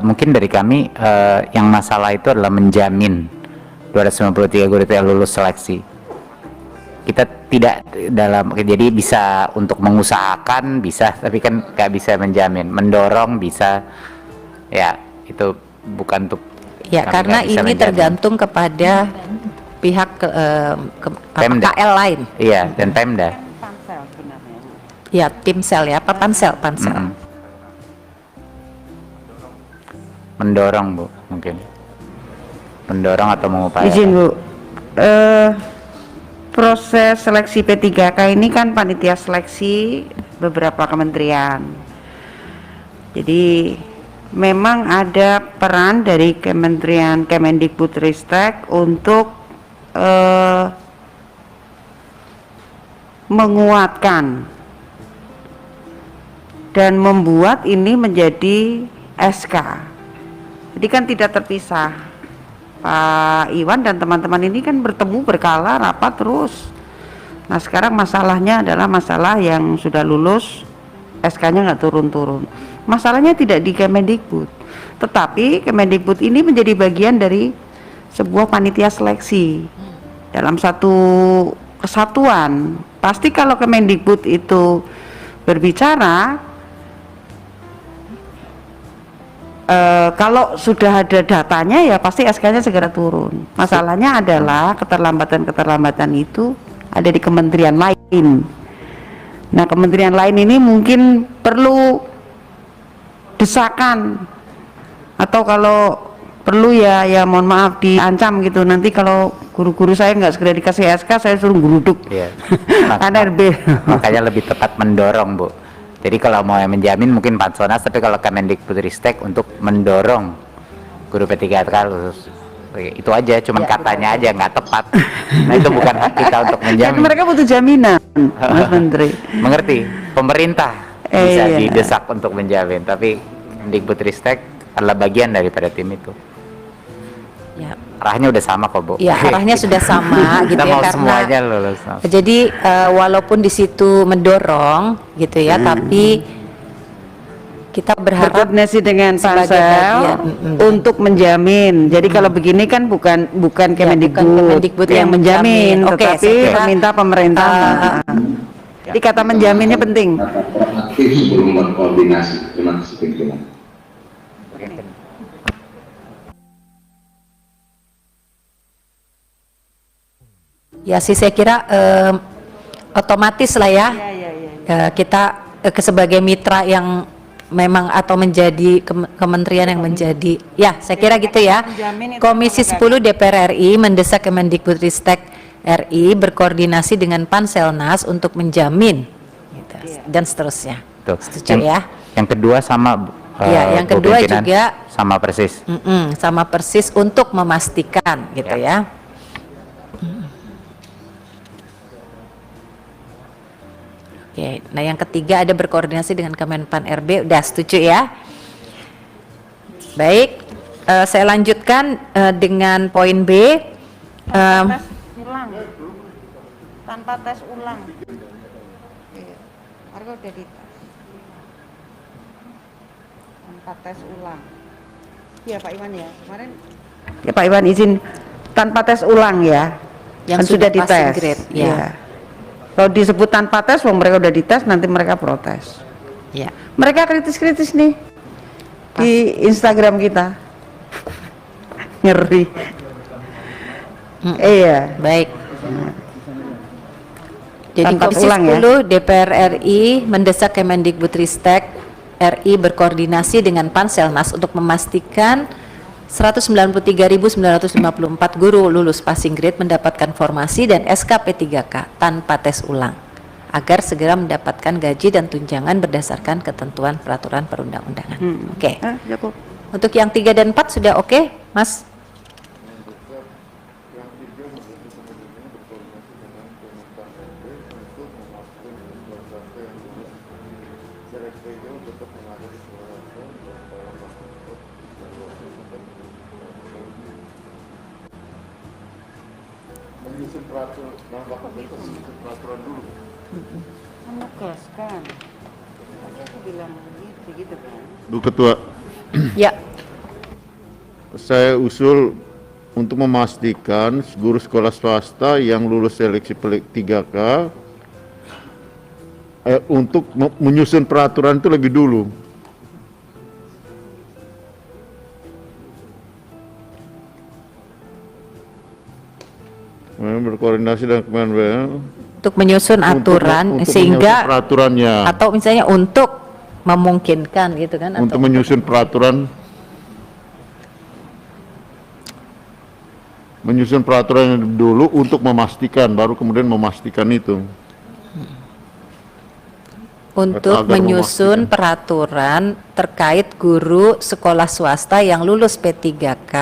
mungkin dari kami yang masalah itu adalah menjamin 293 guru itu yang lulus seleksi. Kita tidak dalam, jadi bisa untuk mengusahakan bisa, tapi kan nggak bisa menjamin. Mendorong bisa, ya itu bukan untuk. Ya, karena ini menjamin. Tergantung kepada pihak KL lain. Iya, dan Pemda. Pansel sebenarnya. Ya, Timsel ya, apa pansel. Mendorong, Bu, mungkin. Mendorong atau mengupayakan. Izin, Bu. Proses seleksi P3K ini kan panitia seleksi beberapa kementerian. Jadi memang ada peran dari Kementerian Kemendikbudristek untuk menguatkan dan membuat ini menjadi SK. Jadi kan tidak terpisah. Pak Iwan dan teman-teman ini kan bertemu berkala rapat terus. Nah sekarang masalahnya adalah masalah yang sudah lulus SK-nya nggak turun-turun. Masalahnya tidak di Kemendikbud, tetapi Kemendikbud ini menjadi bagian dari sebuah panitia seleksi dalam satu kesatuan. Pasti kalau Kemendikbud itu berbicara, kalau sudah ada datanya ya pasti SK-nya segera turun. Masalahnya adalah keterlambatan itu ada di kementerian lain. Nah kementerian lain ini mungkin perlu desakan, atau kalau perlu ya mohon maaf diancam gitu. Nanti kalau guru-guru saya nggak segera dikasih SK, saya suruh geruduk. Iya. NRB. Makanya lebih tepat mendorong, Bu. Jadi kalau mau yang menjamin mungkin Pansonas, tapi kalau Kemendikbudristek untuk mendorong guru P3K lulus. Itu aja, cuman ya, katanya betul. Aja nggak tepat. Nah itu bukan hak kita untuk menjamin. Kan mereka butuh jaminan, Mas Menteri. Mengerti? Pemerintah bisa iya. didesak untuk menjamin, tapi Kemendikbudristek adalah bagian daripada tim itu. Ya. Arahnya udah sama kok, Bu. Ya, arahnya sudah sama gitu ya, karena semuanya lulus. Jadi walaupun di situ mendorong gitu ya, tapi kita berharap berkoordinasi dengan pansel untuk menjamin. Jadi kalau begini kan bukan Kemendikbud yang menjamin, tetapi meminta pemerintah. Jadi kata menjaminnya penting. Aktif sebelum berkoordinasi. Terima kasih pimpinan. Ya sih, saya kira otomatis lah ya, kita sebagai mitra yang memang atau menjadi kementerian yang menjadi, ya saya kira gitu ya. Komisi 10 DPR RI mendesak Kemendikbudristek RI berkoordinasi dengan Panselnas untuk menjamin gitu, dan seterusnya. Tuh. Setuju ya. Yang kedua sama ya, yang kedua juga sama persis. Sama persis untuk memastikan gitu ya. Oke, nah yang ketiga ada berkoordinasi dengan Kemenpan RB, udah setuju ya. Baik, saya lanjutkan dengan poin B. Tes ulang, tanpa tes ulang. Harga udah dites. Tanpa tes ulang. Iya Pak Iwan ya, kemarin. Ya Pak Iwan izin tanpa tes ulang ya. Yang sudah dites. Ya. Kalau disebut tanpa tes, mereka udah dites, nanti mereka protes. Ya. Mereka kritis-kritis nih di Instagram kita. Ngeri. Iya. Baik. Jadi Tanpa Komisi ulang 10 ya? DPR RI mendesak Kemendikbudristek RI berkoordinasi dengan Panselnas untuk memastikan 193.954 guru lulus passing grade mendapatkan formasi dan SKP 3K tanpa tes ulang agar segera mendapatkan gaji dan tunjangan berdasarkan ketentuan peraturan perundang-undangan. Oke. Untuk yang 3 dan 4 sudah oke, Mas? peraturan dulu. Menugaskan. Tadi aku bilang begitu kan. Bu Ketua. Ya. saya usul untuk memastikan guru sekolah swasta yang lulus seleksi P3K untuk menyusun peraturan itu lebih dulu. Berkoordinasi dengan Kementerian Untuk menyusun aturan untuk sehingga menyusun peraturannya, atau misalnya untuk memungkinkan gitu kan, untuk atau menyusun peraturan, dulu untuk memastikan, baru kemudian memastikan itu. untuk agar menyusun memastikan. peraturan terkait guru sekolah swasta yang lulus P3K